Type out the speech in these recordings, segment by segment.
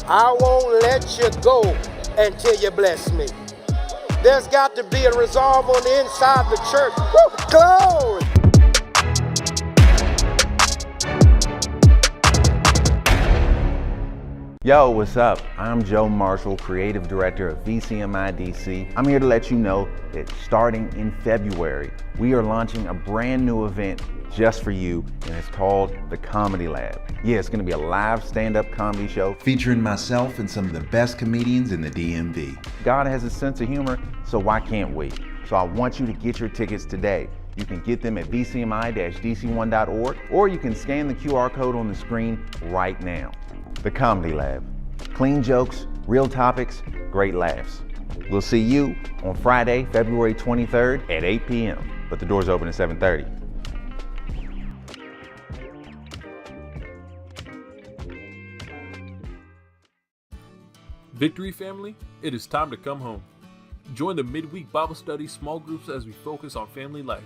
I won't let you go until you bless me. There's got to be a resolve on the inside of the church. Woo, glory! Yo, what's up? I'm Joe Marshall, Creative Director of VCMI DC. I'm here to let you know that starting in February, we are launching a brand new event just for you, and it's called the Comedy Lab. Yeah, it's gonna be a live stand-up comedy show featuring myself and some of the best comedians in the DMV. God has a sense of humor, so why can't we? So I want you to get your tickets today. You can get them at vcmi-dc1.org, or you can scan the QR code on the screen right now. The Comedy Lab. Clean jokes, real topics, great laughs. We'll see you on Friday, February 23rd at 8 p.m., but the doors open at 7:30. Victory family, it is time to come home. Join the midweek Bible study small groups as we focus on family life.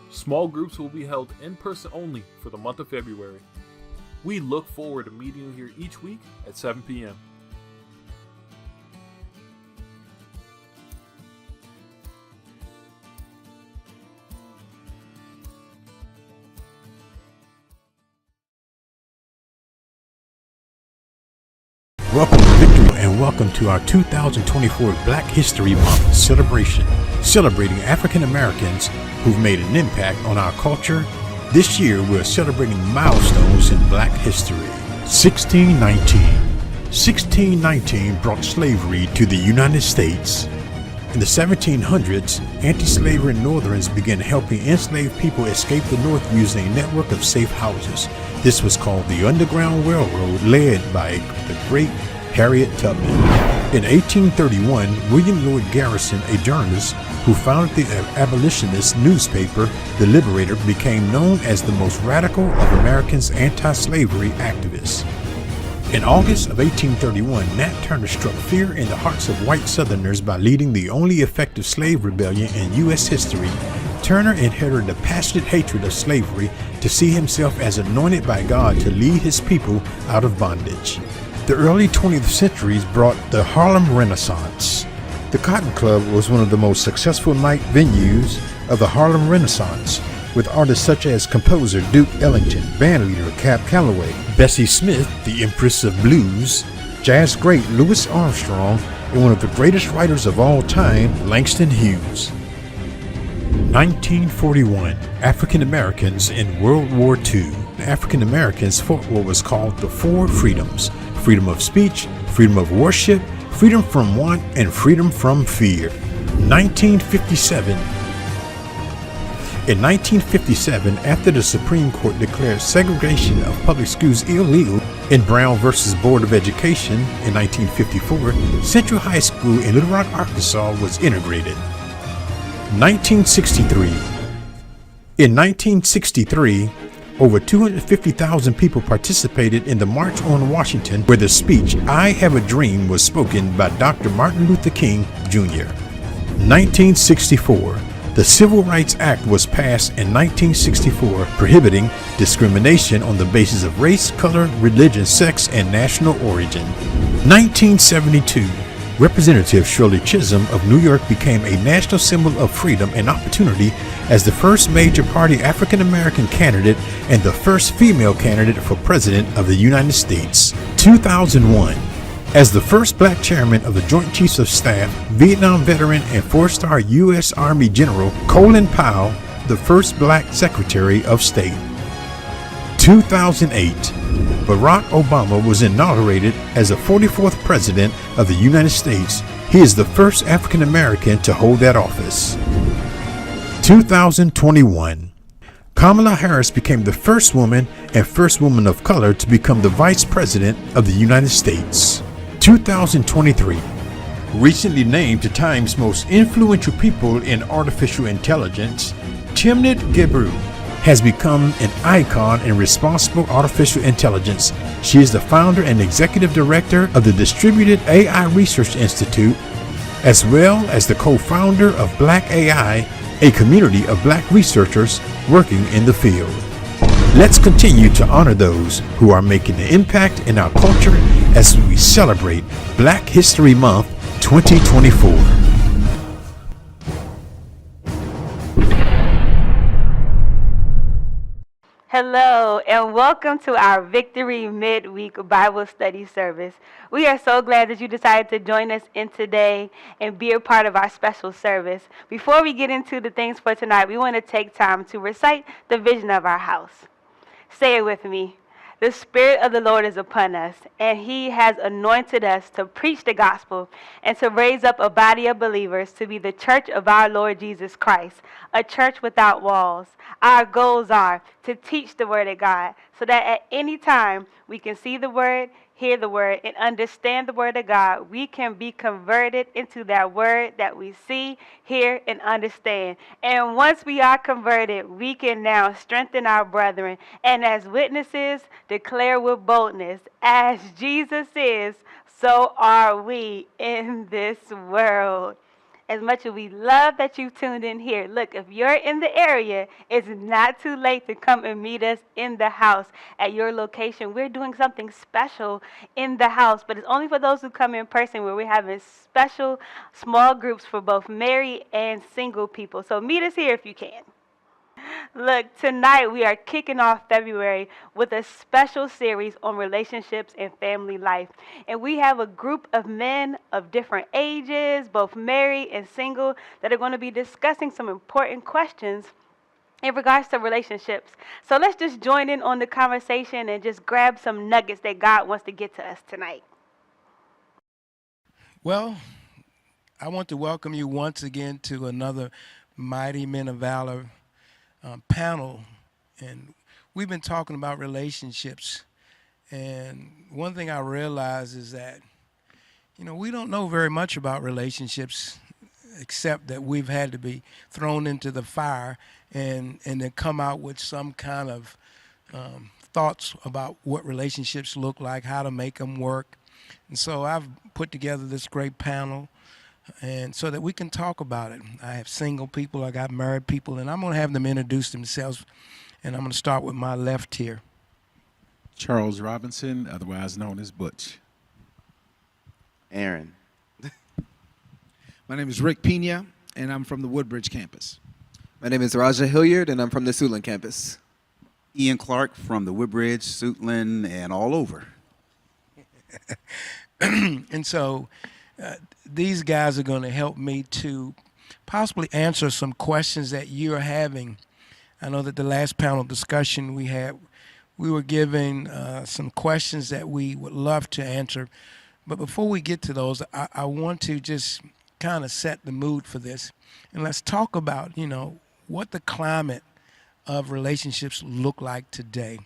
Small groups will be held in person only for the month of February. We look forward to meeting you here each week at 7 p.m. Welcome to Victory and welcome to our 2024 Black History Month celebration, celebrating African Americans who've made an impact on our culture. This year we're celebrating milestones in Black history. 1619. 1619 brought slavery to the United States. In the 1700s, anti-slavery Northerners began helping enslaved people escape the North using a network of safe houses. This was called the Underground Railroad, led by the great Harriet Tubman. In 1831, William Lloyd Garrison, a journalist who founded the abolitionist newspaper, The Liberator, became known as the most radical of America's anti-slavery activists. In August of 1831, Nat Turner struck fear in the hearts of white Southerners by leading the only effective slave rebellion in U.S. history. Turner inherited a passionate hatred of slavery to see himself as anointed by God to lead his people out of bondage. The early 20th centuries brought the Harlem Renaissance. The Cotton Club was one of the most successful night venues of the Harlem Renaissance, with artists such as composer Duke Ellington, bandleader Cab Calloway, Bessie Smith, the Empress of Blues, jazz great Louis Armstrong, and one of the greatest writers of all time, Langston Hughes. 1941, African Americans in World War II. African Americans fought what was called the Four Freedoms: freedom of speech, freedom of worship, freedom from want, and freedom from fear. 1957. In 1957, after the Supreme Court declared segregation of public schools illegal in Brown versus Board of Education in 1954, Central High School in Little Rock, Arkansas was integrated. 1963. In 1963, over 250,000 people participated in the March on Washington, where the speech, "I Have a Dream," was spoken by Dr. Martin Luther King, Jr. 1964. The Civil Rights Act was passed in 1964, prohibiting discrimination on the basis of race, color, religion, sex, and national origin. 1972. Representative Shirley Chisholm of New York became a national symbol of freedom and opportunity as the first major party African American candidate and the first female candidate for President of the United States. 2001. As the first black chairman of the Joint Chiefs of Staff, Vietnam veteran and four-star U.S. Army General Colin Powell, the first black Secretary of State. 2008. Barack Obama was inaugurated as the 44th President of the United States. He is the first African American to hold that office. 2021. Kamala Harris became the first woman and first woman of color to become the Vice President of the United States. 2023. Recently named to Time's most influential people in artificial intelligence, Timnit Gebru has become an icon in responsible artificial intelligence. She is the founder and executive director of the Distributed AI Research Institute, as well as the co-founder of Black AI, a community of black researchers working in the field. Let's continue to honor those who are making an impact in our culture as we celebrate Black History Month 2024. Hello, and welcome to our Victory Midweek Bible Study service. We are so glad that you decided to join us in today and be a part of our special service. Before we get into the things for tonight, we want to take time to recite the vision of our house. Say it with me. The Spirit of the Lord is upon us, and He has anointed us to preach the gospel and to raise up a body of believers to be the church of our Lord Jesus Christ, a church without walls. Our goals are to teach the Word of God so that at any time we can see the Word, hear the Word, and understand the Word of God. We can be converted into that Word that we see, hear, and understand. And once we are converted, we can now strengthen our brethren and as witnesses declare with boldness, as Jesus is, so are we in this world. As much as we love that you've tuned in here, look, if you're in the area, it's not too late to come and meet us in the house at your location. We're doing something special in the house, but it's only for those who come in person, where we're having special small groups for both married and single people. So meet us here if you can. Look, tonight we are kicking off February with a special series on relationships and family life. And we have a group of men of different ages, both married and single, that are going to be discussing some important questions in regards to relationships. So let's just join in on the conversation and just grab some nuggets that God wants to get to us tonight. Well, I want to welcome you once again to another Mighty Men of Valor panel, and we've been talking about relationships, and one thing I realize is that we don't know very much about relationships, except that we've had to be thrown into the fire and then come out with some kind of thoughts about what relationships look like, how to make them work. And so I've put together this great panel, and so that we can talk about it. I have single people, I got married people, and I'm going to have them introduce themselves, and I'm going to start with my left here. Charles Robinson, otherwise known as Butch. Aaron. My name is Rick Pena, and I'm from the Woodbridge campus. My name is Raja Hilliard, and I'm from the Suitland campus. Ian Clark from the Woodbridge, Suitland, and all over. And so these guys are going to help me to possibly answer some questions that you're having. I know that the last panel discussion we had, we were given some questions that we would love to answer. But before we get to those, I want to just kind of set the mood for this. And let's talk about, what the climate of relationships look like today.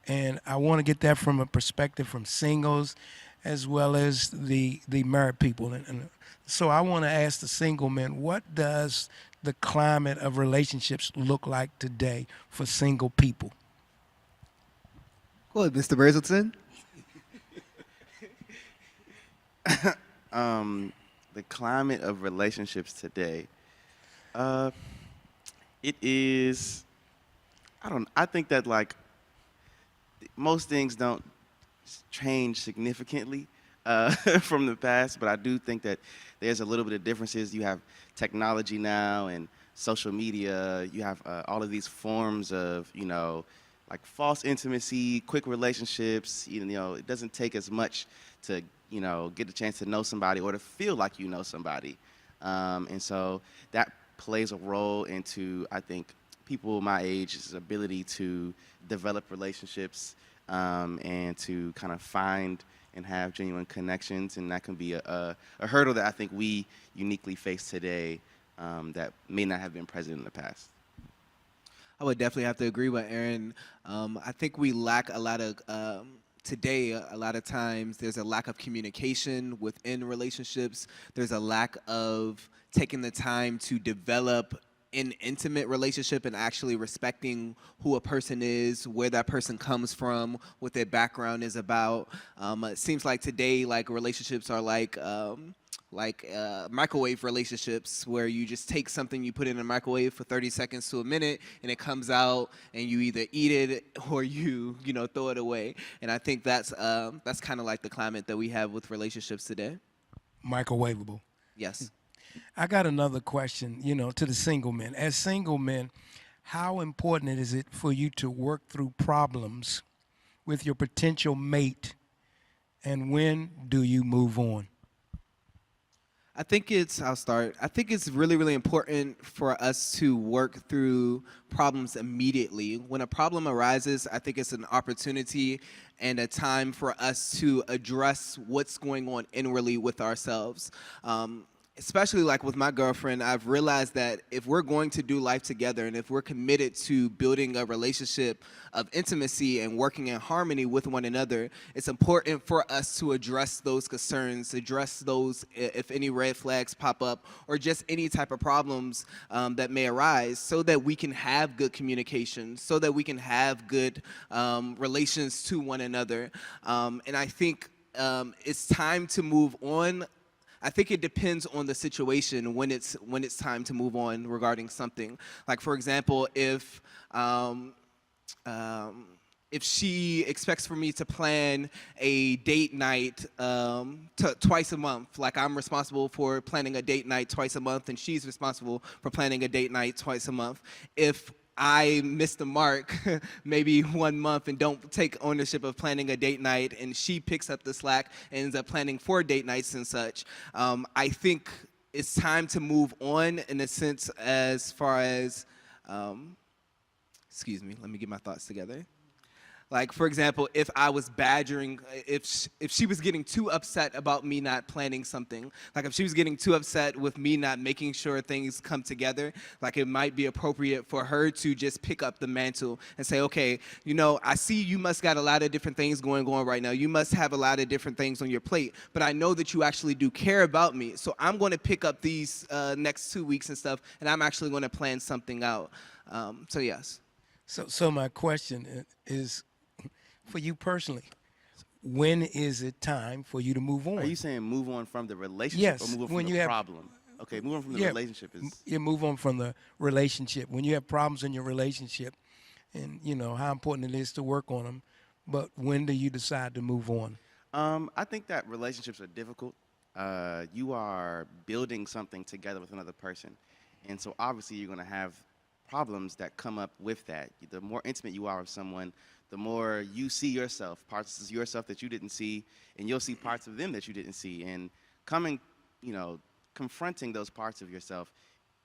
And I want to get that from a perspective from singles as well as the married people. And so I want to ask the single men, what does the climate of relationships look like today for single people? Go ahead, Mr. Brazelton. The climate of relationships today, it is, I think that most things don't change significantly from the past, but I do think that there's a little bit of differences. You have technology now and social media. You have all of these forms of, false intimacy, quick relationships. It doesn't take as much to, get a chance to know somebody or to feel like you know somebody. And so that plays a role into, I think, people my age's ability to develop relationships and to kind of find and have genuine connections. And that can be a hurdle that I think we uniquely face today that may not have been present in the past. I would definitely have to agree with Aaron. I think we lack a lot of, today, a lot of times there's a lack of communication within relationships. There's a lack of taking the time to develop an intimate relationship and actually respecting who a person is, where that person comes from, what their background is about. It seems like today, relationships are microwave relationships where you just take something, you put it in a microwave for 30 seconds to a minute, and it comes out, and you either eat it or you throw it away. And I think that's kind of like the climate that we have with relationships today. Microwavable. Yes. I got another question, to the single men. As single men, how important is it for you to work through problems with your potential mate, and when do you move on? I'll start. I think it's really, really important for us to work through problems immediately. When a problem arises, I think it's an opportunity and a time for us to address what's going on inwardly with ourselves. Especially like with my girlfriend, I've realized that if we're going to do life together and if we're committed to building a relationship of intimacy and working in harmony with one another, it's important for us to address those concerns, address those if any red flags pop up, or just any type of problems that may arise, so that we can have good communication, so that we can have good relations to one another. And I think it's time to move on. I think it depends on the situation when it's time to move on regarding something. Like, for example, if she expects for me to plan a date night twice a month, like I'm responsible for planning a date night twice a month and she's responsible for planning a date night twice a month. If I miss the mark maybe 1 month and don't take ownership of planning a date night, and she picks up the slack and ends up planning 4 date nights and such, I think it's time to move on in a sense as far as, excuse me, let me get my thoughts together. Like, for example, if I was badgering, if she was getting too upset about me not planning something, like if she was getting too upset with me not making sure things come together, like it might be appropriate for her to just pick up the mantle and say, okay, I see you must got a lot of different things going on right now. You must have a lot of different things on your plate, but I know that you actually do care about me. So I'm going to pick up these next 2 weeks and stuff, and I'm actually going to plan something out. So yes. So my question is, for you personally, when is it time for you to move on? Are you saying move on from the relationship, yes, or move on when from you the have, problem? Okay, move on from the relationship is... You move on from the relationship. When you have problems in your relationship, and how important it is to work on them, but when do you decide to move on? I think that relationships are difficult. You are building something together with another person, and so obviously you're going to have problems that come up with that. The more intimate you are with someone, the more you see yourself, parts of yourself that you didn't see, and you'll see parts of them that you didn't see. And confronting those parts of yourself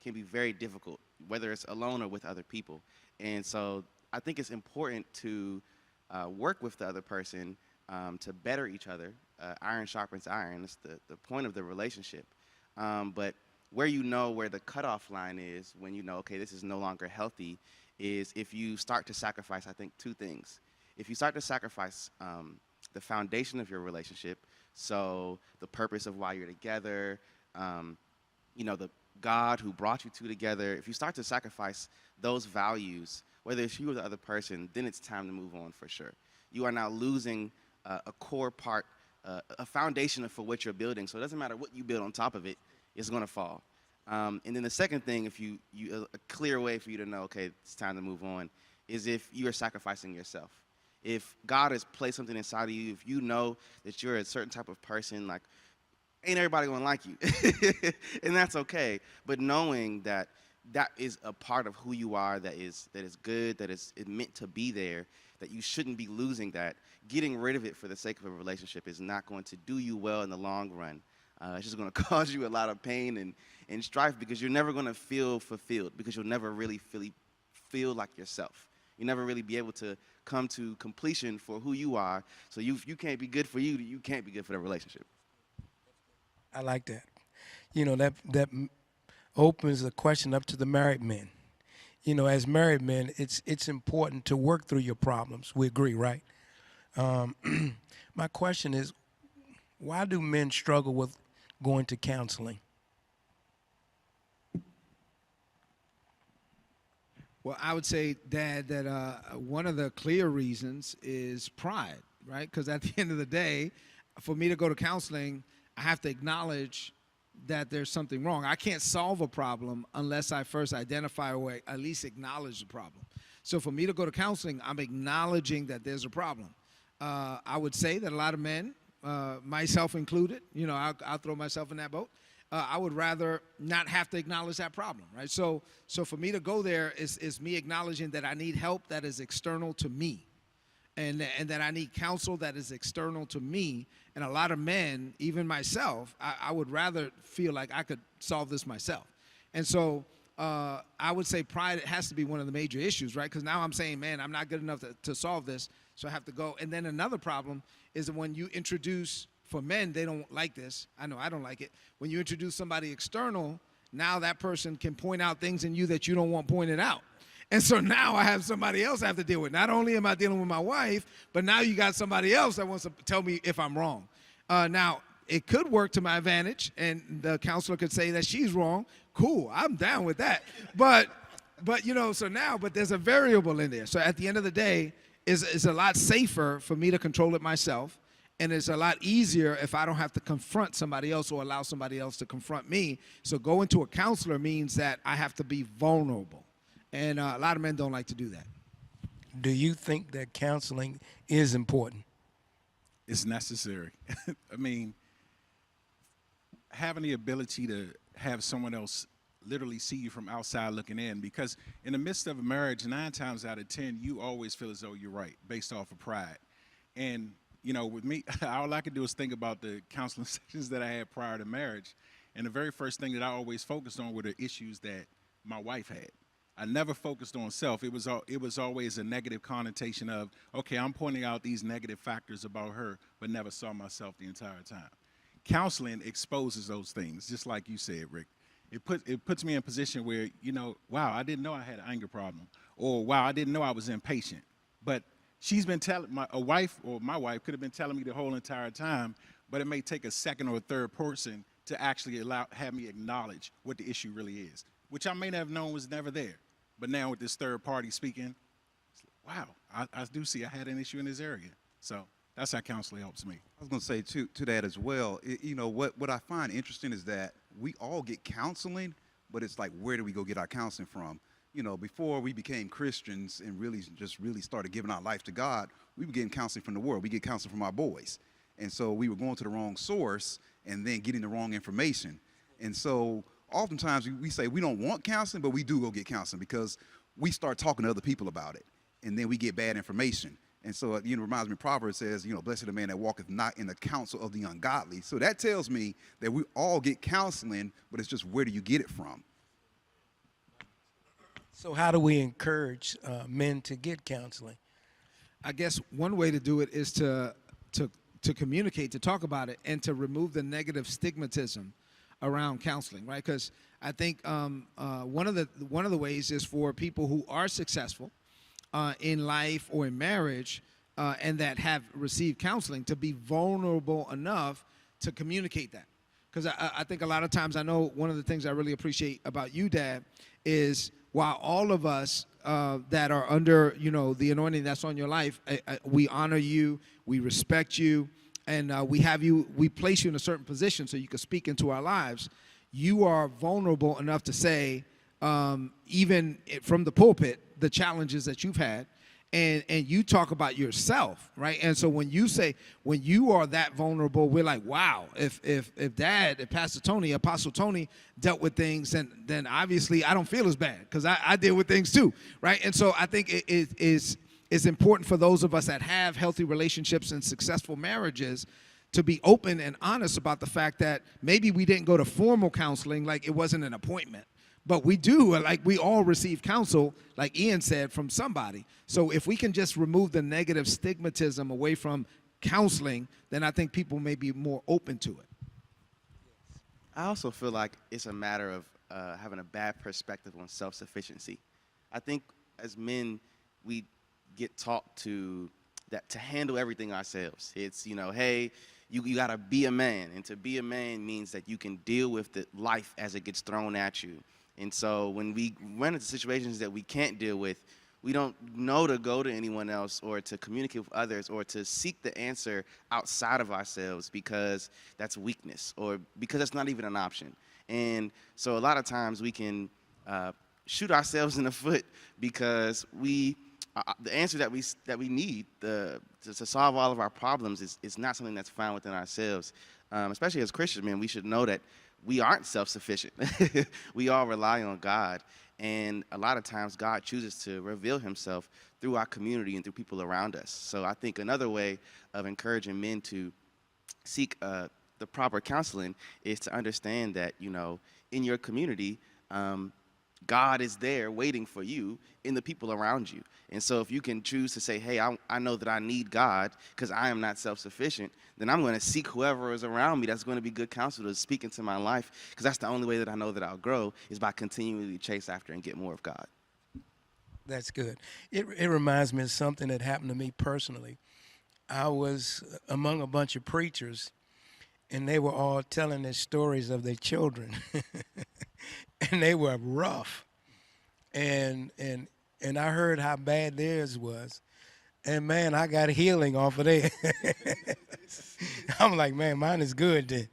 can be very difficult, whether it's alone or with other people. And so I think it's important to work with the other person to better each other. Iron sharpens iron. It's the point of the relationship. But where where the cutoff line is, when okay, this is no longer healthy, is if you start to sacrifice, I think, 2 things. If you start to sacrifice the foundation of your relationship, so the purpose of why you're together, the God who brought you two together, if you start to sacrifice those values, whether it's you or the other person, then it's time to move on for sure. You are now losing a core part, a foundation for what you're building, so it doesn't matter what you build on top of it, it's going to fall. And then the second thing, if a clear way for you to know, okay, it's time to move on, is if you are sacrificing yourself. If God has placed something inside of you, if you know that you're a certain type of person, like, ain't everybody gonna like you, and that's okay. But knowing that that is a part of who you are, that is good, that is meant to be there, that you shouldn't be losing that. Getting rid of it for the sake of a relationship is not going to do you well in the long run. It's just going to cause you a lot of pain and strife, because you're never going to feel fulfilled, because you'll never really feel like yourself. You'll never really be able to come to completion for who you are. So you can't be good for you, you can't be good for the relationship. I like that. That opens the question up to the married men. As married men, it's important to work through your problems. We agree, right? My question is, why do men struggle with going to counseling? Well, I would say, Dad, that one of the clear reasons is pride, right? Because at the end of the day, for me to go to counseling, I have to acknowledge that there's something wrong. I can't solve a problem unless I first identify or at least acknowledge the problem. So for me to go to counseling, I'm acknowledging that there's a problem. I would say that a lot of men, myself included, I'll throw myself in that boat. I would rather not have to acknowledge that problem, right? So for me to go there is me acknowledging that I need help that is external to me, and that I need counsel that is external to me. And a lot of men, even myself, I would rather feel like I could solve this myself. And so I would say pride has to be one of the major issues, right? Because now I'm saying, man, I'm not good enough to solve this, so I have to go. And then another problem is that when you introduce, for men, they don't like this. I know I don't like it. When you introduce somebody external, now that person can point out things in you that you don't want pointed out. And so now I have somebody else I have to deal with. Not only am I dealing with my wife, but now you got somebody else that wants to tell me if I'm wrong. Now, it could work to my advantage, and the counselor could say that she's wrong. Cool, I'm down with that. But there's a variable in there. So at the end of the day, it's a lot safer for me to control it myself, and it's a lot easier if I don't have to confront somebody else or allow somebody else to confront me. So going to a counselor means that I have to be vulnerable. And a lot of men don't like to do that. Do you think that counseling is important? It's necessary. I mean, having the ability to have someone else literally see you from outside looking in, because in the midst of a marriage, 9 times out of 10, you always feel as though you're right based off of pride. And, with me, all I could do is think about the counseling sessions that I had prior to marriage. And the very first thing that I always focused on were the issues that my wife had. I never focused on self. It was always a negative connotation of, okay, I'm pointing out these negative factors about her, but never saw myself the entire time. Counseling exposes those things, just like you said, Rick. It puts me in a position where, wow, I didn't know I had an anger problem, or wow, I didn't know I was impatient. But she's been telling my wife could have been telling me the whole entire time, but it may take a second or a third person to actually have me acknowledge what the issue really is, which I may not have known was never there. But now with this third party speaking, it's like, wow, I do see I had an issue in this area. So that's how counseling helps me. I was going to say to that as well, what I find interesting is that we all get counseling, but it's like, where do we go get our counseling from? Before we became Christians and really started giving our life to God, we were getting counseling from the world. We get counseling from our boys. And so we were going to the wrong source and then getting the wrong information. And so oftentimes we say we don't want counseling, but we do go get counseling because we start talking to other people about it, and then we get bad information. And so it reminds me, Proverbs says, blessed is the man that walketh not in the counsel of the ungodly. So that tells me that we all get counseling, but it's just, where do you get it from? So how do we encourage men to get counseling? I guess one way to do it is to communicate, to talk about it, and to remove the negative stigmatism around counseling, right? Because I think one of the ways is for people who are successful in life or in marriage and that have received counseling to be vulnerable enough to communicate that. Because I think a lot of times, I know one of the things I really appreciate about you, Dad, is while all of us that are under the anointing that's on your life, we honor you, we respect you, and we place you in a certain position so you can speak into our lives. You are vulnerable enough to say, even from the pulpit, the challenges that you've had, and you talk about yourself, right? And so when you are that vulnerable, we're like, wow, if Pastor Tony, Apostle Tony dealt with things, then obviously I don't feel as bad because I deal with things too, right? And so I think it's important for those of us that have healthy relationships and successful marriages to be open and honest about the fact that maybe we didn't go to formal counseling, like it wasn't an appointment. But we do, like we all receive counsel, like Ian said, from somebody. So if we can just remove the negative stigmatism away from counseling, then I think people may be more open to it. I also feel like it's a matter of having a bad perspective on self-sufficiency. I think as men, we get taught to handle everything ourselves. It's, hey, you got to be a man. And to be a man means that you can deal with the life as it gets thrown at you. And so when we run into situations that we can't deal with, We don't know to go to anyone else or to communicate with others or to seek the answer outside of ourselves because that's weakness or because that's not even an option. And so a lot of times we can shoot ourselves in the foot because the answer that we need to solve all of our problems is not something that's found within ourselves. Especially as Christians, man, we should know that we aren't self-sufficient. We all rely on God. And a lot of times God chooses to reveal himself through our community and through people around us. So I think another way of encouraging men to seek the proper counseling is to understand that, in your community, God is there waiting for you in the people around you. And so if you can choose to say, hey, I know that I need God because I am not self-sufficient, then I'm going to seek whoever is around me that's going to be good counsel to speak into my life, because that's the only way that I know that I'll grow is by continually chase after and get more of God. That's good. It reminds me of something that happened to me personally. I was among a bunch of preachers, and they were all telling their stories of their children. And they were rough. And I heard how bad theirs was. And, man, I got healing off of there. I'm like, man, mine is good then.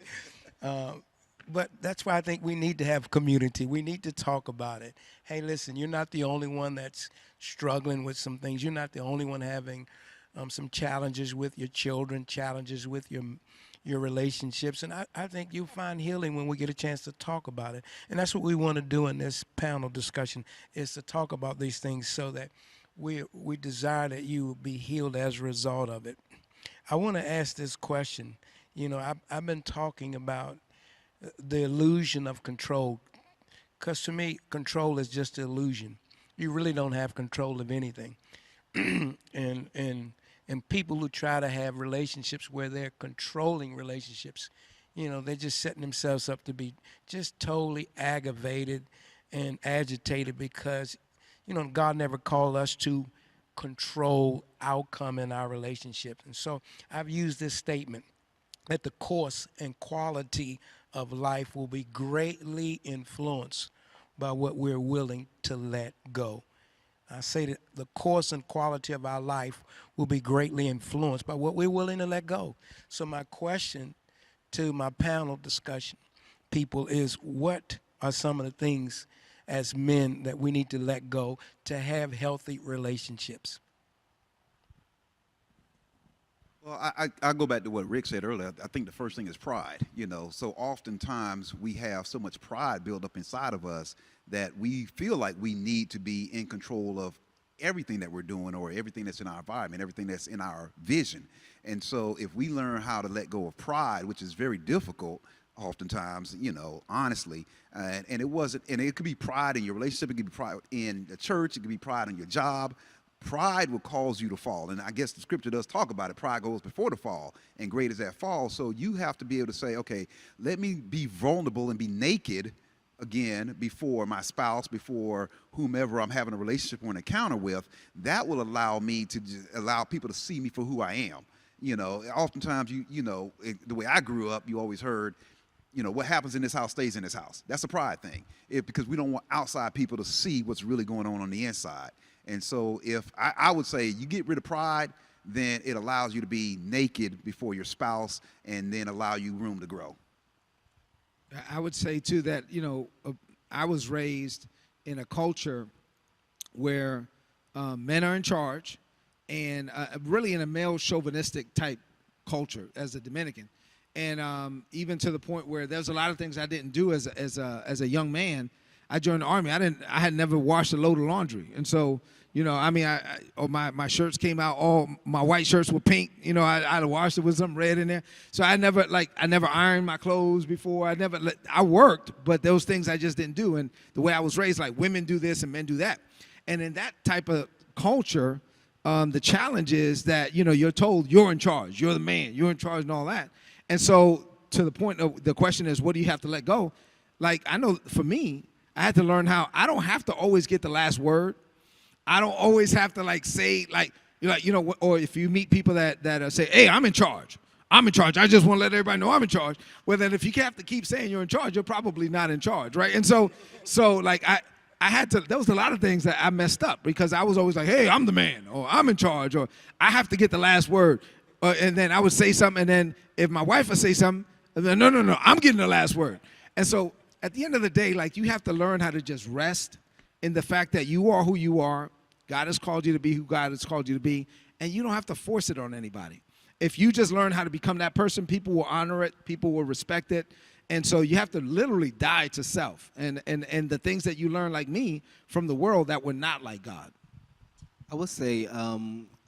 But that's why I think we need to have community. We need to talk about it. Hey, listen, you're not the only one that's struggling with some things. You're not the only one having some challenges with your children, challenges with your relationships. And I think you'll find healing when we get a chance to talk about it. And that's what we want to do in this panel discussion, is to talk about these things so that we desire that you will be healed as a result of it. I want to ask this question. I've been talking about the illusion of control, because to me, control is just an illusion. You really don't have control of anything. And people who try to have relationships where they're controlling relationships, they're just setting themselves up to be just totally aggravated and agitated because, God never called us to control outcome in our relationships. And so I've used this statement that the course and quality of life will be greatly influenced by what we're willing to let go. I say that the course and quality of our life will be greatly influenced by what we're willing to let go. So my question to my panel discussion people is, what are some of the things as men that we need to let go to have healthy relationships? Well, I go back to what Rick said earlier. I think the first thing is pride. So oftentimes we have so much pride built up inside of us that we feel like we need to be in control of everything that we're doing or everything that's in our environment, everything that's in our vision. And so if we learn how to let go of pride, which is very difficult oftentimes, honestly, and it could be pride in your relationship, it could be pride in the church, it could be pride in your job. Pride will cause you to fall. And I guess the scripture does talk about it. Pride goes before the fall, and great is that fall. So you have to be able to say, okay, let me be vulnerable and be naked again before my spouse, before whomever I'm having a relationship or an encounter with. That will allow me to allow people to see me for who I am. Oftentimes, the way I grew up, you always heard, what happens in this house stays in this house. That's a pride thing, because we don't want outside people to see what's really going on the inside. And so if I would say you get rid of pride, then it allows you to be naked before your spouse and then allow you room to grow. I would say, too, that, I was raised in a culture where men are in charge and really in a male chauvinistic type culture as a Dominican. And even to the point where there's a lot of things I didn't do as a young man. I joined the Army. I had never washed a load of laundry. And so, my shirts came out, all my white shirts were pink. I'd washed it with some red in there. So I never ironed my clothes before. I worked, but those things I just didn't do. And the way I was raised, like, women do this and men do that. And in that type of culture, the challenge is that, you're told you're in charge. You're the man. You're in charge and all that. And so to the point of the question is, what do you have to let go? Like, I know for me, I had to learn how I don't have to always get the last word. I don't always have to say or if you meet people that say, hey, I'm in charge. I'm in charge. I just want to let everybody know I'm in charge. Well, then if you have to keep saying you're in charge, you're probably not in charge, right? And so there was a lot of things that I messed up because I was always like, hey, I'm the man, or I'm in charge, or I have to get the last word. And then I would say something, and then if my wife would say something, then no, I'm getting the last word. And so at the end of the day, like, you have to learn how to just rest in the fact that you are who you are. God has called you to be who God has called you to be, and you don't have to force it on anybody. If you just learn how to become that person, people will honor it, people will respect it. And so you have to literally die to self and the things that you learn, like me, from the world that were not like God. I would say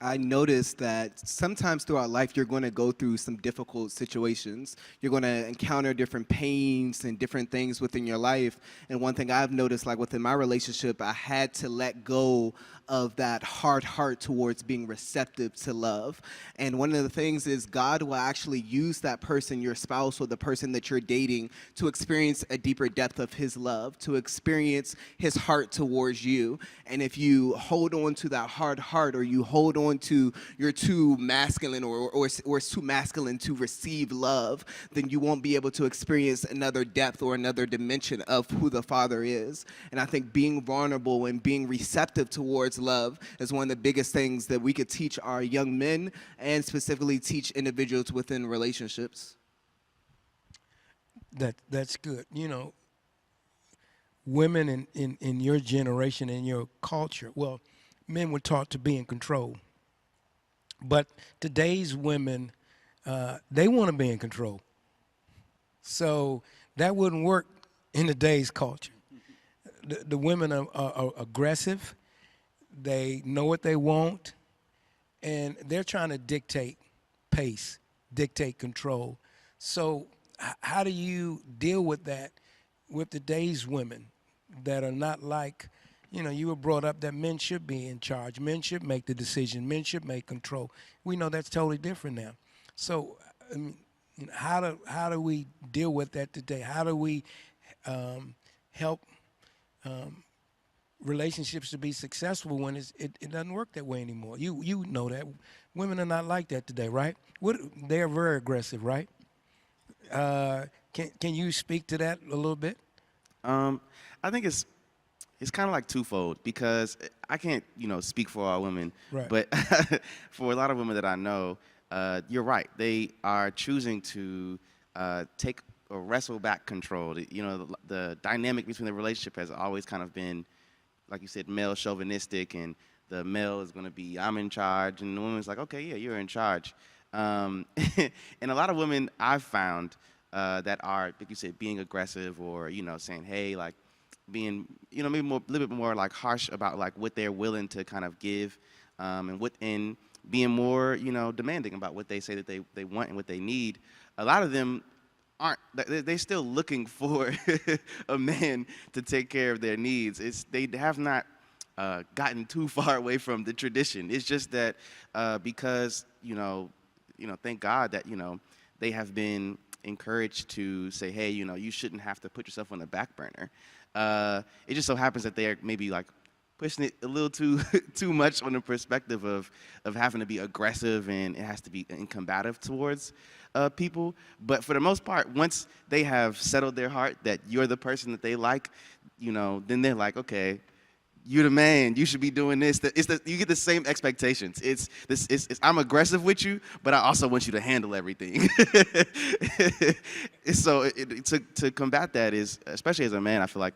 I noticed that sometimes throughout life you're going to go through some difficult situations. You're going to encounter different pains and different things within your life. And one thing I've noticed, like within my relationship, I had to let go of that hard heart towards being receptive to love. And one of the things is God will actually use that person, your spouse or the person that you're dating, to experience a deeper depth of his love, to experience his heart towards you. And if you hold on to that hard heart, or you hold on to you're too masculine or it's too masculine to receive love, then you won't be able to experience another depth or another dimension of who the Father is. And I think being vulnerable and being receptive towards love is one of the biggest things that we could teach our young men, and specifically teach individuals within relationships. That's good. You know, women in your generation, in your culture, well, men were taught to be in control. But today's women, they want to be in control. So that wouldn't work in today's culture. The women are aggressive. They know what they want, and they're trying to dictate pace, dictate control. So how do you deal with that with today's women that are not like, you know, you were brought up that men should be in charge. Men should make the decision. Men should make control. We know that's totally different now. So I mean, how do we deal with that today? How do we help relationships to be successful when it doesn't work that way anymore? You know that. Women are not like that today, right? They're very aggressive, right? Can you speak to that a little bit? I think it's kind of like twofold, because I can't, speak for all women, right. But for a lot of women that I know, you're right. They are choosing to take or wrestle back control. The dynamic between the relationship has always kind of been, like you said, male chauvinistic, and the male is going to be, I'm in charge, and the woman's like, okay, yeah, you're in charge. And a lot of women I've found that are, like you said, being aggressive, or, saying, hey, like, being, maybe a little bit more like harsh about like what they're willing to kind of give, and being more, demanding about what they say that they want and what they need. A lot of them aren't, they're still looking for a man to take care of their needs. They have not gotten too far away from the tradition. It's just that because, thank God that, they have been encouraged to say, hey, you shouldn't have to put yourself on the back burner. It just so happens that they're maybe like pushing it a little too much on the perspective of having to be aggressive, and it has to be combative towards people. But for the most part, once they have settled their heart that you're the person that they like, then they're like, okay, you're the man. You should be doing this. You get the same expectations. I'm aggressive with you, but I also want you to handle everything. So to combat that is, especially as a man, I feel like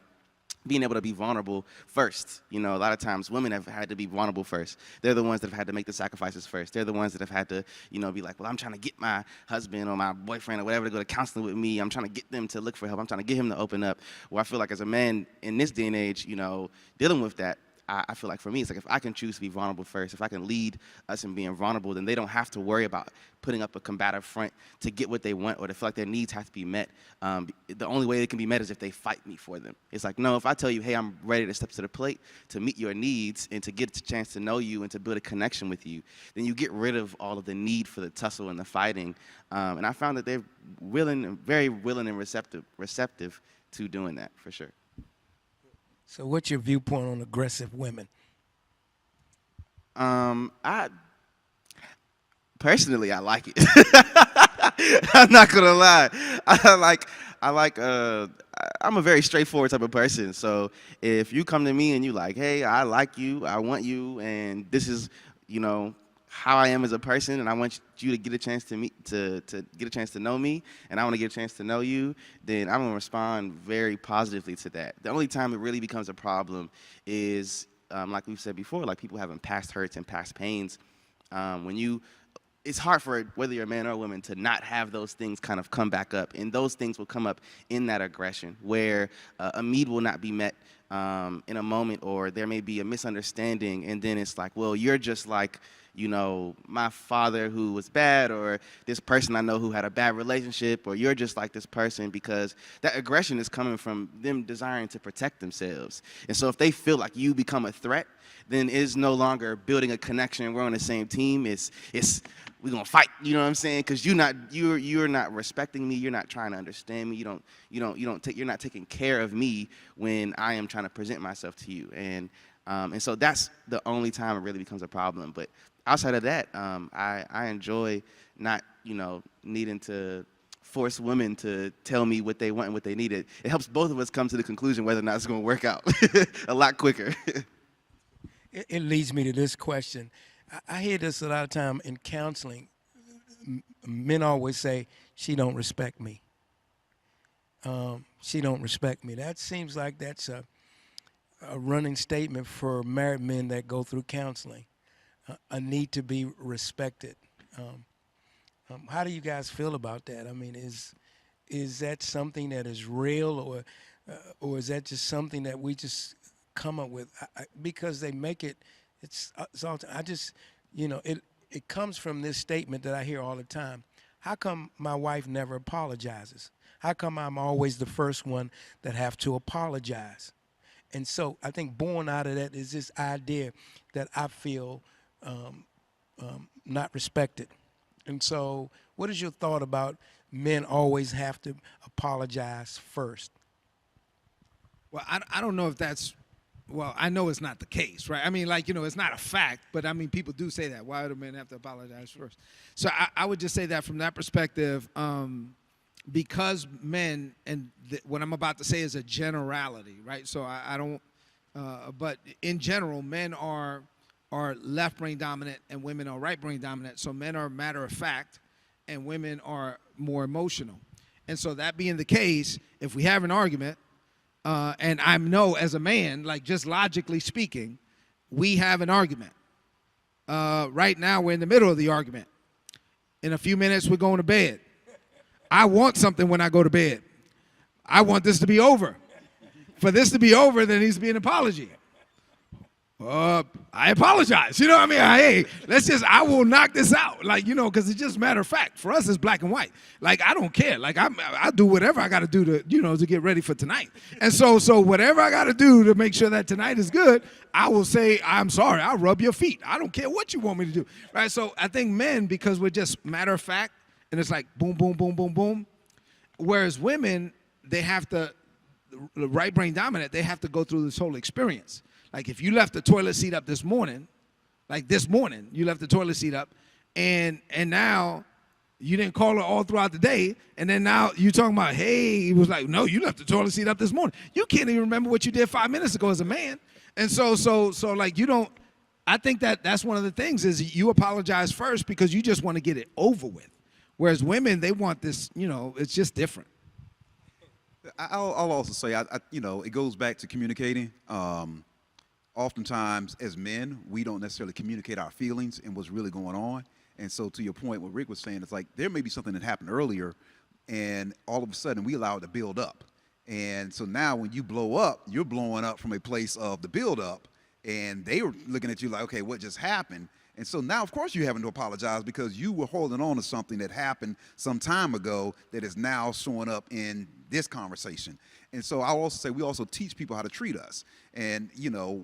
being able to be vulnerable first. A lot of times women have had to be vulnerable first. They're the ones that have had to make the sacrifices first. They're the ones that have had to, be like, well, I'm trying to get my husband or my boyfriend or whatever to go to counseling with me. I'm trying to get them to look for help. I'm trying to get him to open up. Well, I feel like as a man in this day and age, dealing with that, I feel like for me, it's like if I can choose to be vulnerable first, if I can lead us in being vulnerable, then they don't have to worry about putting up a combative front to get what they want, or to feel like their needs have to be met. The only way they can be met is if they fight me for them. It's like, no, if I tell you, hey, I'm ready to step to the plate to meet your needs and to get a chance to know you and to build a connection with you, then you get rid of all of the need for the tussle and the fighting. And I found that they're very willing and receptive to doing that, for sure. So what's your viewpoint on aggressive women? I personally like it. I'm not gonna lie. I I'm a very straightforward type of person. So if you come to me and you like, hey, I like you, I want you, and this is, you know, how I am as a person, and I want you to get a chance to meet, to get a chance to know me, and I want to get a chance to know you, then I'm gonna respond very positively to that. The only time it really becomes a problem is, like we've said before, like people having past hurts and past pains. It's hard for whether you're a man or a woman to not have those things kind of come back up, and those things will come up in that aggression where a need will not be met in a moment, or there may be a misunderstanding, and then it's like, well, you're just like, you know, my father who was bad, or this person I know who had a bad relationship, or you're just like this person, because that aggression is coming from them desiring to protect themselves. And so if they feel like you become a threat, then it's no longer building a connection. We're on the same team. It's we're gonna fight. You know what I'm saying? Because you're not respecting me. You're not trying to understand me. You're not taking care of me when I am trying to present myself to you. And so that's the only time it really becomes a problem. But outside of that, I enjoy not, needing to force women to tell me what they want and what they need. It helps both of us come to the conclusion whether or not it's going to work out a lot quicker. It leads me to this question. I hear this a lot of time in counseling. Men always say, she don't respect me. She don't respect me. That seems like that's a running statement for married men that go through counseling. A need to be respected. How do you guys feel about that? I mean, is that something that is real, or is that just something that we just come up with because they make it? It's all. I just, it comes from this statement that I hear all the time. How come my wife never apologizes? How come I'm always the first one that have to apologize? And so I think born out of that is this idea that I feel not respected. And so what is your thought about men always have to apologize first? Well, I don't know if that's, well, I know it's not the case, right? I mean, it's not a fact, but I mean, people do say that. Why do men have to apologize first? So I would just say that from that perspective, because men, and what I'm about to say is a generality, right? So I don't, but in general, men are left brain dominant and women are right brain dominant. So men are matter of fact and women are more emotional. And so that being the case, if we have an argument, and I know as a man, like just logically speaking, we have an argument. Right now we're in the middle of the argument. In a few minutes we're going to bed. I want something when I go to bed. I want this to be over. For this to be over, there needs to be an apology. I apologize. You know what I mean? Hey, I will knock this out. Because it's just a matter of fact. For us, it's black and white. I don't care. I do whatever I got to do to get ready for tonight. And so whatever I got to do to make sure that tonight is good, I will say, I'm sorry. I'll rub your feet. I don't care what you want me to do. Right? So I think men, because we're just matter of fact, and it's like boom, boom, boom, boom, boom. Whereas women, they have to, the right brain dominant, they have to go through this whole experience. Like if you left the toilet seat up this morning, you left the toilet seat up, and now you didn't call her all throughout the day, and then now you talking about, hey, he was like, no, you left the toilet seat up this morning. You can't even remember what you did 5 minutes ago as a man. And so you don't, I think that's one of the things is you apologize first because you just want to get it over with. Whereas women, they want this, it's just different. I'll also say, it goes back to communicating. Oftentimes, as men, we don't necessarily communicate our feelings and what's really going on. And so to your point, what Rick was saying, it's like there may be something that happened earlier, and all of a sudden we allow it to build up. And so now when you blow up, you're blowing up from a place of the build up, and they were looking at you like, okay, what just happened? And so now, of course, you're having to apologize because you were holding on to something that happened some time ago that is now showing up in this conversation. And so I'll also say we also teach people how to treat us. And,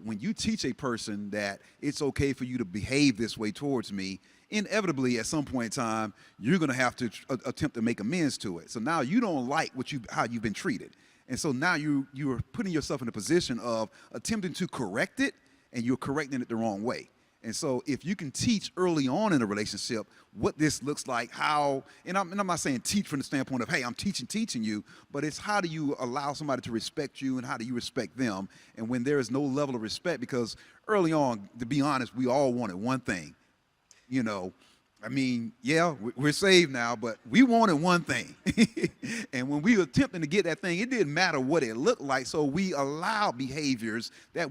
when you teach a person that it's okay for you to behave this way towards me, inevitably at some point in time, you're going to have to attempt to make amends to it. So now you don't like how you've been treated. And so now you're putting yourself in a position of attempting to correct it, and you're correcting it the wrong way. And so if you can teach early on in a relationship what this looks like, how, and I'm not saying teach from the standpoint of, hey, I'm teaching you, but it's how do you allow somebody to respect you and how do you respect them? And when there is no level of respect, because early on, to be honest, we all wanted one thing, you know. I mean, yeah, we're saved now, but we wanted one thing. And when we were attempting to get that thing, it didn't matter what it looked like. So we allowed behaviors that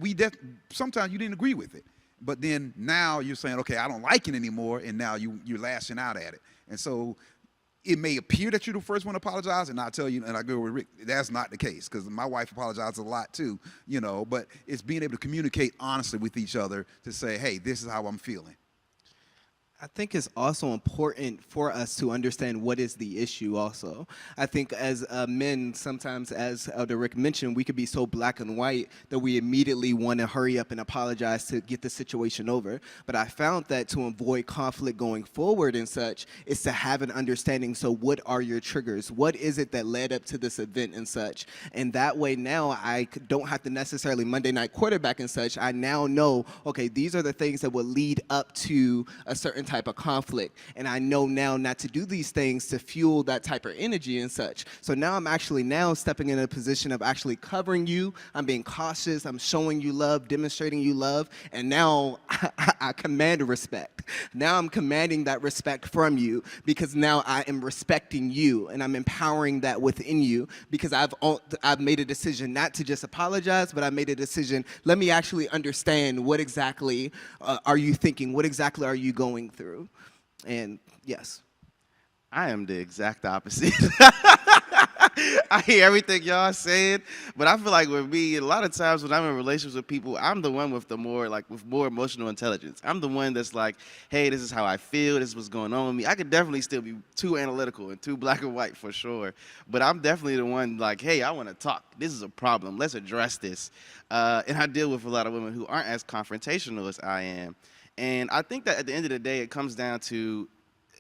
sometimes you didn't agree with it. But then now you're saying, okay, I don't like it anymore. And now you're lashing out at it. And so it may appear that you're the first one to apologize. And I tell you, and I go with Rick, that's not the case, because my wife apologizes a lot too, you know, but it's being able to communicate honestly with each other to say, hey, this is how I'm feeling. I think it's also important for us to understand what is the issue also. I think as men, sometimes, as Elder Rick mentioned, we could be so black and white that we immediately want to hurry up and apologize to get the situation over. But I found that to avoid conflict going forward and such is to have an understanding. So what are your triggers? What is it that led up to this event and such? And that way now I don't have to necessarily Monday night quarterback and such. I now know, okay, these are the things that will lead up to a certain type of conflict, and I know now not to do these things to fuel that type of energy and such. So now I'm actually now stepping in a position of actually covering you. I'm being cautious. I'm showing you love, demonstrating you love, and now I command respect. Now I'm commanding that respect from you because now I am respecting you, and I'm empowering that within you because I've made a decision not to just apologize, but I made a decision, let me actually understand what exactly are you thinking, what exactly are you going through. And yes. I am the exact opposite. I hear everything y'all saying, but I feel like with me, a lot of times when I'm in relationships with people, I'm the one with with more emotional intelligence. I'm the one that's like, hey, this is how I feel, this is what's going on with me. I could definitely still be too analytical and too black and white for sure, but I'm definitely the one like, hey, I want to talk. This is a problem. Let's address this. And I deal with a lot of women who aren't as confrontational as I am. And I think that at the end of the day, it comes down to,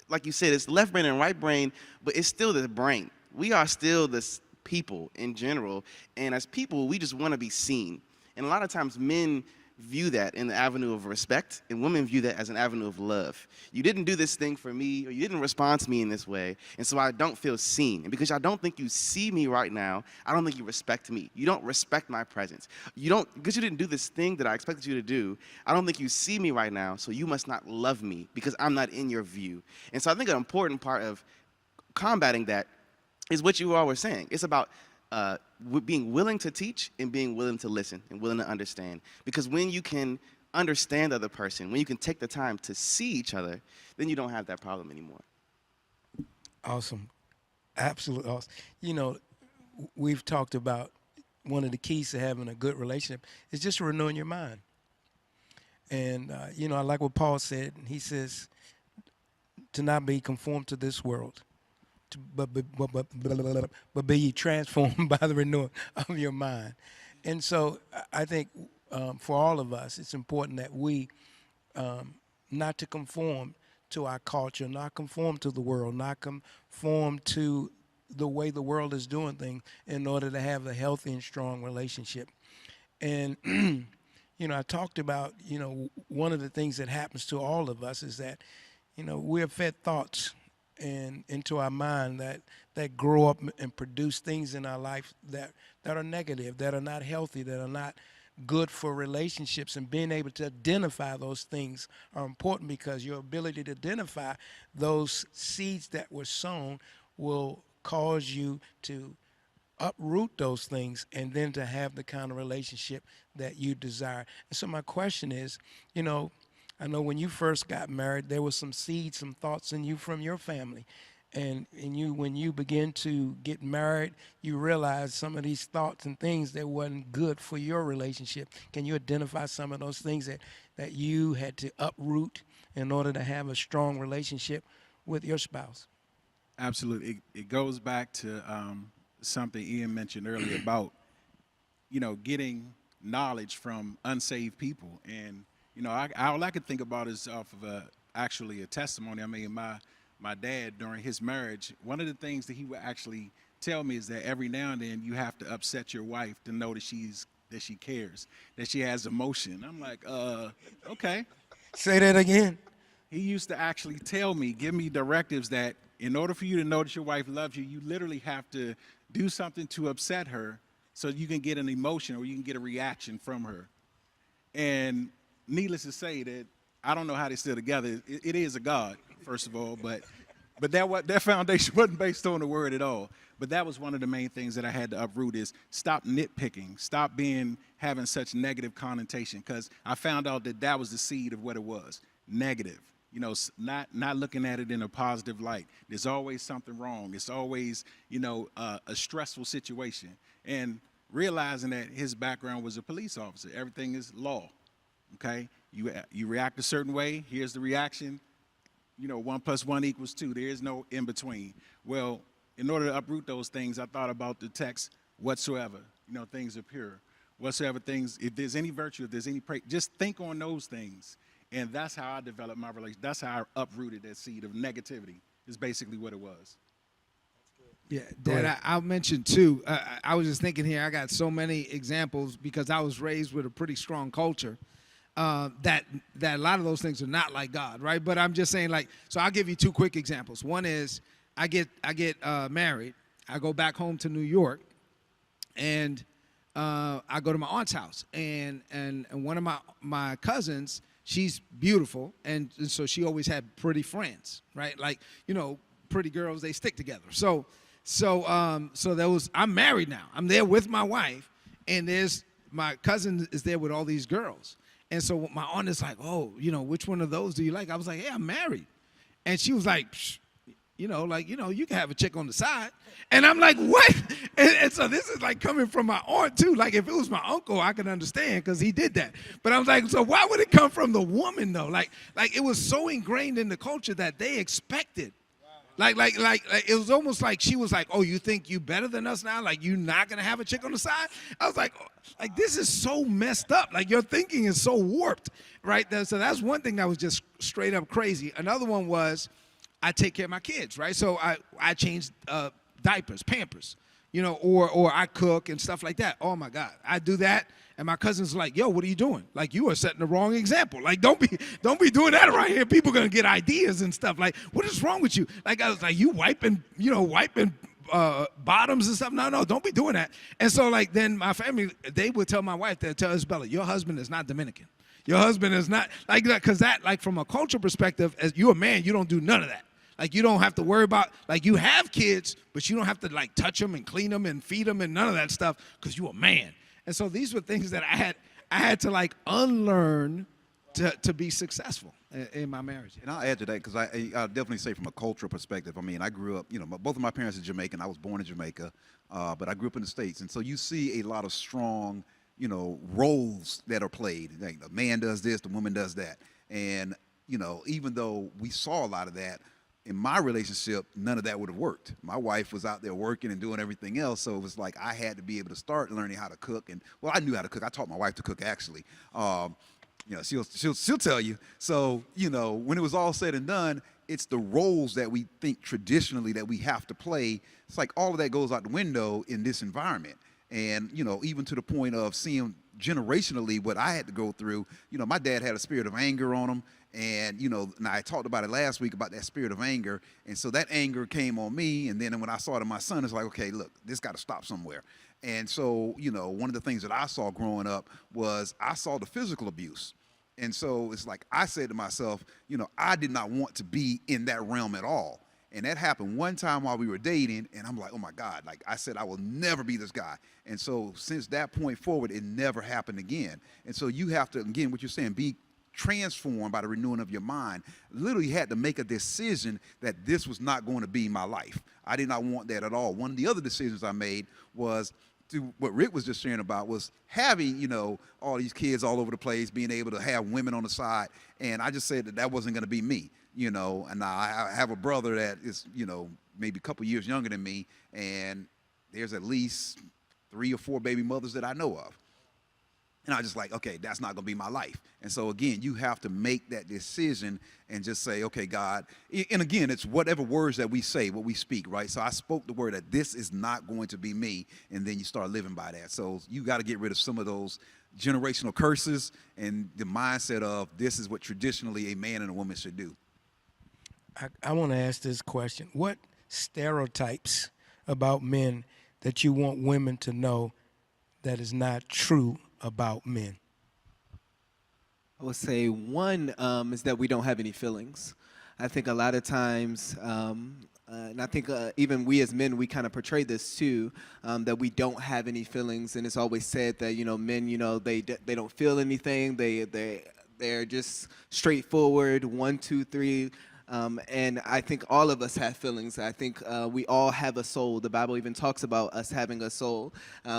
like you said, it's left brain and right brain, but it's still the brain. We are still this people in general, and as people, we just want to be seen. And a lot of times men view that in the avenue of respect, and women view that as an avenue of love. You didn't do this thing for me, or you didn't respond to me in this way, and so I don't feel seen. And because I don't think you see me right now, I don't think you respect me. You don't respect my presence. Because you didn't do this thing that I expected you to do, I don't think you see me right now, so you must not love me because I'm not in your view. And so I think an important part of combating that is what you all were saying. It's about being willing to teach and being willing to listen and willing to understand. Because when you can understand the other person, when you can take the time to see each other, then you don't have that problem anymore. Awesome. Absolutely awesome. You know, we've talked about one of the keys to having a good relationship is just renewing your mind. And, you know, I like what Paul said. He says to not be conformed to this world, but be ye transformed by the renewing of your mind. And so I think for all of us, it's important that we not to conform to our culture, not conform to the world, not conform to the way the world is doing things in order to have a healthy and strong relationship. And, you know, I talked about, you know, one of the things that happens to all of us is that, you know, we're fed thoughts and into our mind that grow up and produce things in our life that are negative, that are not healthy, that are not good for relationships. And being able to identify those things are important because your ability to identify those seeds that were sown will cause you to uproot those things and then to have the kind of relationship that you desire. And so my question is, you know, I know when you first got married, there was some seeds, some thoughts in you from your family. And when you begin to get married, you realize some of these thoughts and things that wasn't good for your relationship. Can you identify some of those things that you had to uproot in order to have a strong relationship with your spouse? Absolutely. It goes back to something Ian mentioned earlier about, you know, getting knowledge from unsaved people. And you know, all I could think about is off of actually a testimony. I mean, my dad, during his marriage, one of the things that he would actually tell me is that every now and then you have to upset your wife to know that she cares, that she has emotion. I'm like, okay. Say that again. He used to actually tell me, give me directives that in order for you to know that your wife loves you, you literally have to do something to upset her so you can get an emotion or you can get a reaction from her. And needless to say that I don't know how they're still together. It is a God, first of all, but that foundation wasn't based on the word at all. But that was one of the main things that I had to uproot is stop nitpicking, stop having such negative connotation, because I found out that was the seed of what it was, negative. You know, not looking at it in a positive light. There's always something wrong. It's always, a stressful situation. And realizing that his background was a police officer, everything is law, okay? You react a certain way, here's the reaction, 1 + 1 = 2. There is no in between. Well, in order to uproot those things, I thought about the text, whatsoever, things are pure. Whatsoever things, if there's any virtue, if there's any praise, just think on those things. And that's how I developed my relationship. That's how I uprooted that seed of negativity, is basically what it was. Yeah, Dad, I'll mention too, I was just thinking here, I got so many examples because I was raised with a pretty strong culture that a lot of those things are not like God, right? But I'm just saying, so I'll give you 2 quick examples. One is I get married, I go back home to New York, and I go to my aunt's house, and one of my cousins, she's beautiful, and so she always had pretty friends, right? Like, pretty girls, they stick together. So I'm married now. I'm there with my wife, and my cousin is there with all these girls. And so my aunt is like, oh, which one of those do you like? I was like, hey, I'm married. And she was like, psh, you can have a chick on the side. And I'm like, what? And so this is like coming from my aunt too. Like if it was my uncle, I could understand because he did that. But I was like, so why would it come from the woman though? Like it was so ingrained in the culture that they expected. Like it was almost like she was like, oh, you think you better than us now? Like you not gonna have a chick on the side? I was like this is so messed up. Like your thinking is so warped, right? So that's one thing that was just straight up crazy. Another one was I take care of my kids, right? So I change diapers, Pampers, or I cook and stuff like that. Oh my God, I do that. And my cousin's like, yo, what are you doing? Like, you are setting the wrong example. Like, don't be doing that around here. People are going to get ideas and stuff. Like, what is wrong with you? Like, I was like, you wiping bottoms and stuff? No, don't be doing that. And so, then my family, they would tell my wife, they'd tell Isabella, your husband is not Dominican. Your husband is not, like that, because that, from a cultural perspective, as you're a man, you don't do none of that. Like, you don't have to worry about, you have kids, but you don't have to, touch them and clean them and feed them and none of that stuff because you're a man. And so these were things that I had to unlearn to be successful in my marriage. And I'll add to that because I'll definitely say from a cultural perspective. I mean, I grew up, both of my parents are Jamaican. I was born in Jamaica, but I grew up in the States. And so you see a lot of strong, roles that are played. Like the man does this, the woman does that. And, even though we saw a lot of that, in my relationship, none of that would have worked. My wife was out there working and doing everything else, so it was like I had to be able to start learning how to cook. And well, I knew how to cook. I taught my wife to cook actually. She'll tell you. So when it was all said and done, it's the roles that we think traditionally that we have to play. It's like all of that goes out the window in this environment. And even to the point of seeing generationally what I had to go through. My dad had a spirit of anger on him. And, and I talked about it last week about that spirit of anger. And so that anger came on me. And then when I saw it in my son, it's like, okay, look, this got to stop somewhere. And so, one of the things that I saw growing up was I saw the physical abuse. And so it's like I said to myself, I did not want to be in that realm at all. And that happened one time while we were dating. And I'm like, oh, my God, like I said, I will never be this guy. And so since that point forward, it never happened again. And so you have to, again, what you're saying, be transformed by the renewing of your mind. Literally had to make a decision that this was not going to be my life. I did not want that at all. One of the other decisions I made was to what Rick was just sharing about was having, all these kids all over the place, being able to have women on the side. And I just said that wasn't going to be me, and I have a brother that is, maybe a couple years younger than me. And there's at least 3 or 4 baby mothers that I know of. And I was just like, okay, that's not going to be my life. And so, again, you have to make that decision and just say, okay, God. And, again, it's whatever words that we say, what we speak, right? So I spoke the word that this is not going to be me, and then you start living by that. So you got to get rid of some of those, generational curses and the mindset of this is what traditionally a man and a woman should do. I want to ask this question. What stereotypes about men that you want women to know that is not true about men? I would say one is that we don't have any feelings. I think a lot of times, and I think even we as men, we kind of portray this too, that we don't have any feelings, and it's always said that men, they don't feel anything. They're just straightforward, 1, 2, 3. And I think all of us have feelings. I think we all have a soul. The Bible even talks about us having a soul,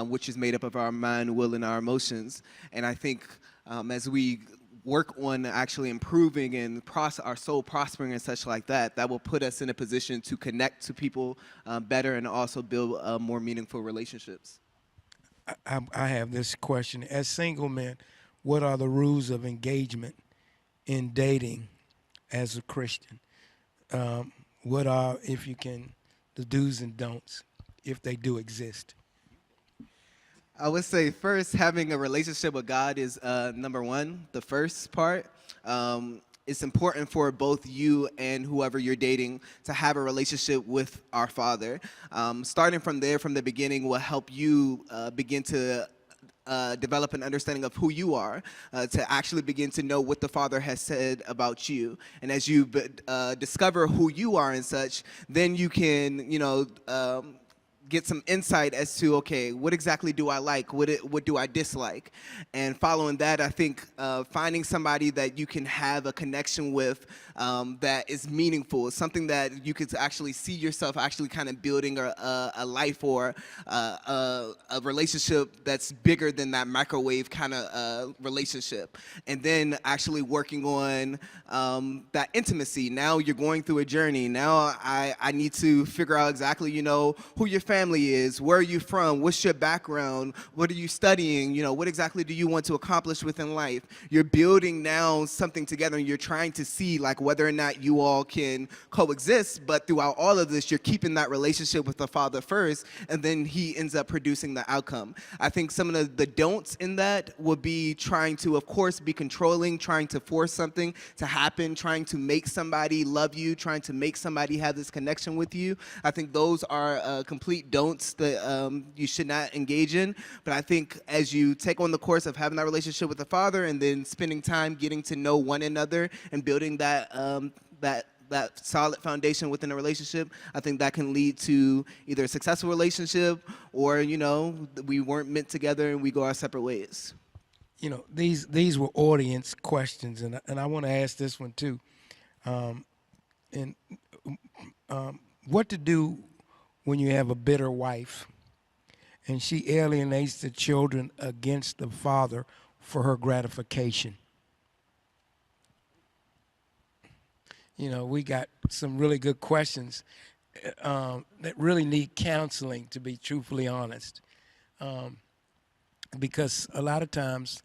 which is made up of our mind, will, and our emotions. And I think as we work on actually improving and our soul prospering and such like that, that will put us in a position to connect to people better and also build more meaningful relationships. I have this question. As single men, what are the rules of engagement in dating as a Christian? What are, if you can, the do's and don'ts, if they do exist? I would say first, having a relationship with God is number one, the first part. It's important for both you and whoever you're dating to have a relationship with our Father. Starting from there, from the beginning, will help you begin to develop an understanding of who you are, to actually begin to know what the Father has said about you. And as you discover who you are and such, then you can, get some insight as to, okay, what exactly do I like? What do I dislike? And following that, I think finding somebody that you can have a connection with that is meaningful, something that you could actually see yourself actually kind of building a life or a relationship that's bigger than that microwave kind of relationship. And then actually working on that intimacy. Now you're going through a journey. Now I need to figure out exactly, who your family is, where are you from, what's your background, what are you studying, what exactly do you want to accomplish within life. You're building now something together, and you're trying to see like whether or not you all can coexist, but throughout all of this, you're keeping that relationship with the Father first, and then He ends up producing the outcome. I think some of the don'ts in that would be trying to, of course, be controlling, trying to force something to happen, trying to make somebody love you, trying to make somebody have this connection with you. I think those are complete don'ts that you should not engage in. But I think as you take on the course of having that relationship with the Father and then spending time getting to know one another and building that that solid foundation within a relationship, I think that can lead to either a successful relationship or, we weren't meant together and we go our separate ways. These were audience questions, and I want to ask this one too. What to do when you have a bitter wife and she alienates the children against the father for her gratification? We got some really good questions that really need counseling, to be truthfully honest. Because a lot of times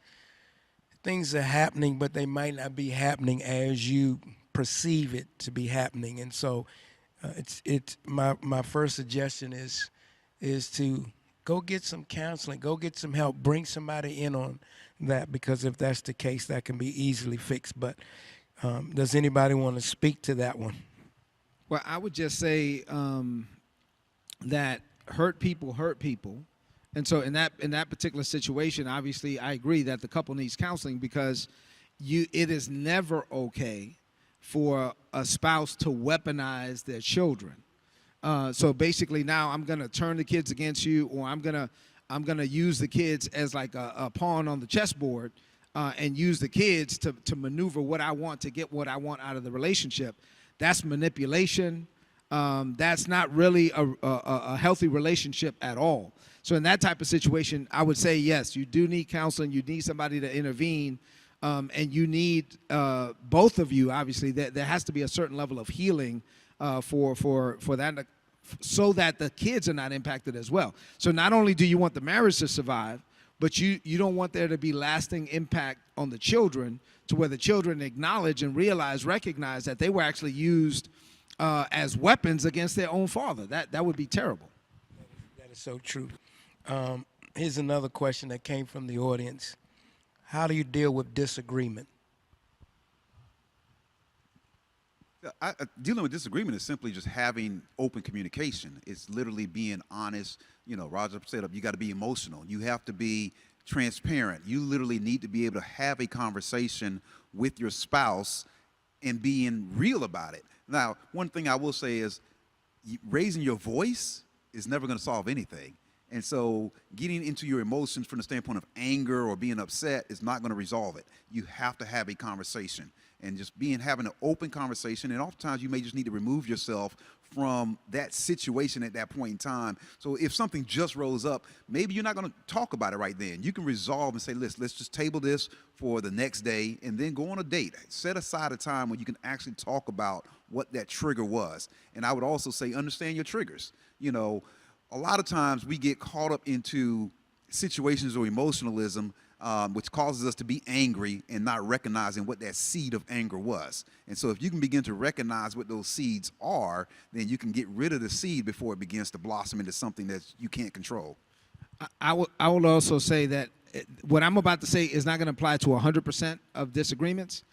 things are happening, but they might not be happening as you perceive it to be happening. And so my first suggestion is to go get some counseling, go get some help, bring somebody in on that, because if that's the case, that can be easily fixed. But does anybody want to speak to that one? Well, I would just say that hurt people hurt people. And so in that particular situation, obviously, I agree that the couple needs counseling, because it is never okay for a spouse to weaponize their children. So basically, now I'm gonna turn the kids against you, or I'm gonna use the kids as like a pawn on the chessboard, and use the kids to maneuver what I want to get what I want out of the relationship. That's manipulation. That's not really a healthy relationship at all. So in that type of situation, I would say, yes, you do need counseling. You need somebody to intervene. And you need both of you, obviously. There has to be a certain level of healing for that, so that the kids are not impacted as well. So not only do you want the marriage to survive, but you don't want there to be lasting impact on the children, to where the children acknowledge and recognize that they were actually used as weapons against their own father. That would be terrible. That is so true. Here's another question that came from the audience. How do you deal with disagreement? Dealing with disagreement is simply just having open communication. It's literally being honest. You know, Roger said you got to be emotional. You have to be transparent. You literally need to be able to have a conversation with your spouse and being real about it. Now, one thing I will say is raising your voice is never going to solve anything. And so getting into your emotions from the standpoint of anger or being upset is not going to resolve it. You have to have a conversation and just having an open conversation. And oftentimes you may just need to remove yourself from that situation at that point in time. So if something just rose up, maybe you're not going to talk about it right then. You can resolve and say, let's just table this for the next day and then go on a date. Set aside a time when you can actually talk about what that trigger was. And I would also say, understand your triggers. You know, a lot of times we get caught up into situations or emotionalism, which causes us to be angry and not recognizing what that seed of anger was. And so if you can begin to recognize what those seeds are, then you can get rid of the seed before it begins to blossom into something that you can't control. I will also say that what I'm about to say is not going to apply to 100% of disagreements,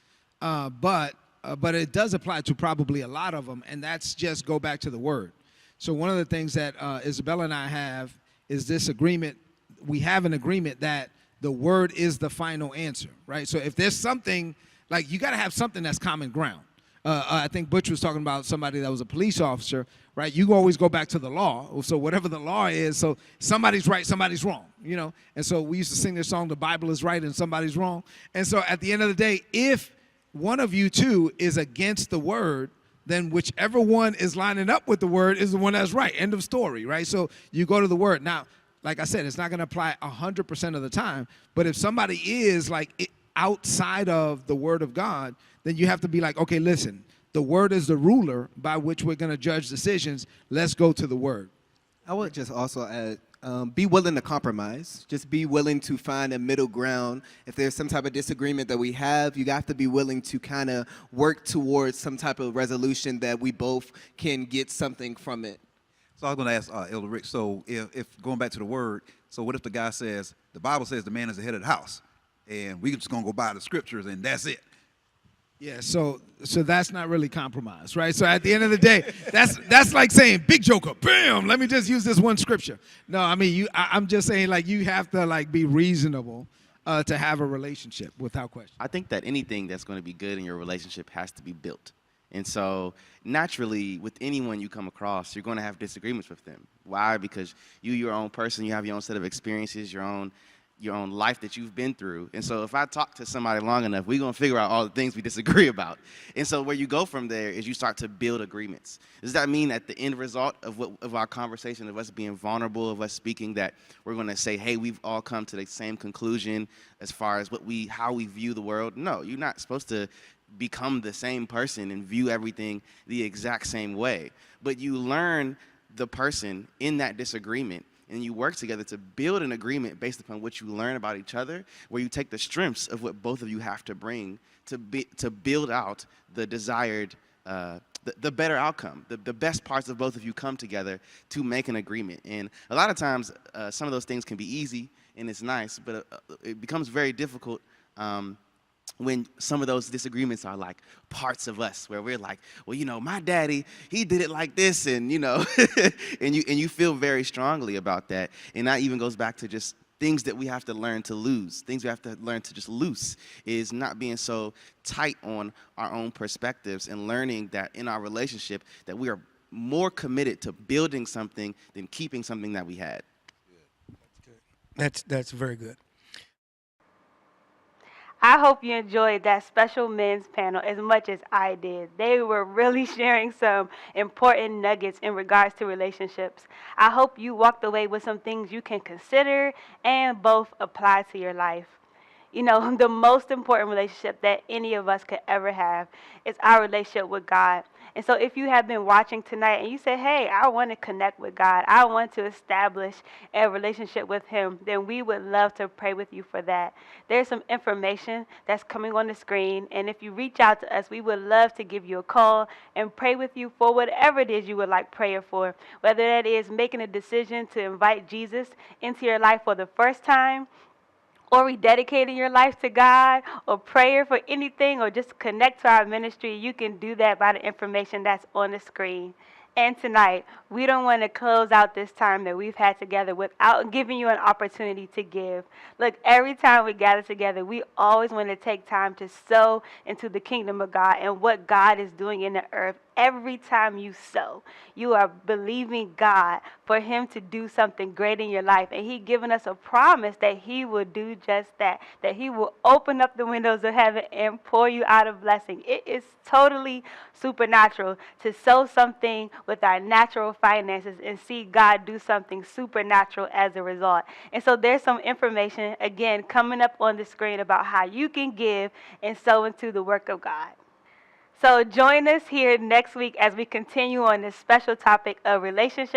but it does apply to probably a lot of them, and that's just go back to the word. So one of the things that Isabella and I have is this agreement. We have an agreement that the word is the final answer, right? So if there's something, like you got to have something that's common ground. I think Butch was talking about somebody that was a police officer, right? You always go back to the law. So whatever the law is, so somebody's right, somebody's wrong, you know? And so we used to sing this song, the Bible is right and somebody's wrong. And so at the end of the day, if one of you two is against the word, then whichever one is lining up with the word is the one that's right. End of story, right? So you go to the word. Now, like I said, it's not going to apply 100% of the time, but if somebody is like outside of the word of God, then you have to be like, okay, listen, the word is the ruler by which we're going to judge decisions. Let's go to the word. I would just also add, be willing to compromise. Just be willing to find a middle ground. If there's some type of disagreement that we have, you have to be willing to kind of work towards some type of resolution that we both can get something from it. So I was going to ask Elder Rick, so if going back to the word, so what if the guy says, the Bible says the man is the head of the house, and we're just going to go by the scriptures and that's it? Yeah, so that's not really compromise, right? So at the end of the day, that's like saying, big joker, bam, let me just use this one scripture. No, I mean, I'm just saying, like, you have to, like, be reasonable to have a relationship without question. I think that anything that's going to be good in your relationship has to be built. And so naturally, with anyone you come across, you're going to have disagreements with them. Why? Because you're your own person. You have your own set of experiences, your own life that you've been through. And so if I talk to somebody long enough, we're going to figure out all the things we disagree about. And so where you go from there is you start to build agreements. Does that mean at the end result of our conversation, of us being vulnerable, of us speaking, that we're going to say, hey, we've all come to the same conclusion as far as how we view the world? No, you're not supposed to become the same person and view everything the exact same way. But you learn the person in that disagreement, and you work together to build an agreement based upon what you learn about each other, where you take the strengths of what both of you have to bring to build out the desired, the better outcome. The best parts of both of you come together to make an agreement. And a lot of times, some of those things can be easy and it's nice, but it becomes very difficult when some of those disagreements are like parts of us, where we're like, well, you know, my daddy, he did it like this, and you know, and you feel very strongly about that. And that even goes back to just things that we have to learn to lose, things we have to learn to just loose, is not being so tight on our own perspectives and learning that in our relationship that we are more committed to building something than keeping something that we had. That's very good. I hope you enjoyed that special men's panel as much as I did. They were really sharing some important nuggets in regards to relationships. I hope you walked away with some things you can consider and both apply to your life. You know, the most important relationship that any of us could ever have is our relationship with God. And so if you have been watching tonight and you say, hey, I want to connect with God, I want to establish a relationship with Him, then we would love to pray with you for that. There's some information that's coming on the screen, and if you reach out to us, we would love to give you a call and pray with you for whatever it is you would like prayer for, whether that is making a decision to invite Jesus into your life for the first time, or rededicating your life to God, or prayer for anything, or just connect to our ministry, you can do that by the information that's on the screen. And tonight, we don't want to close out this time that we've had together without giving you an opportunity to give. Look, every time we gather together, we always want to take time to sow into the kingdom of God and what God is doing in the earth. Every time you sow, you are believing God for Him to do something great in your life. And He's given us a promise that He will do just that He will open up the windows of heaven and pour you out a blessing. It is totally supernatural to sow something with our natural finances and see God do something supernatural as a result. And so there's some information, again, coming up on the screen about how you can give and sow into the work of God. So join us here next week as we continue on this special topic of relationships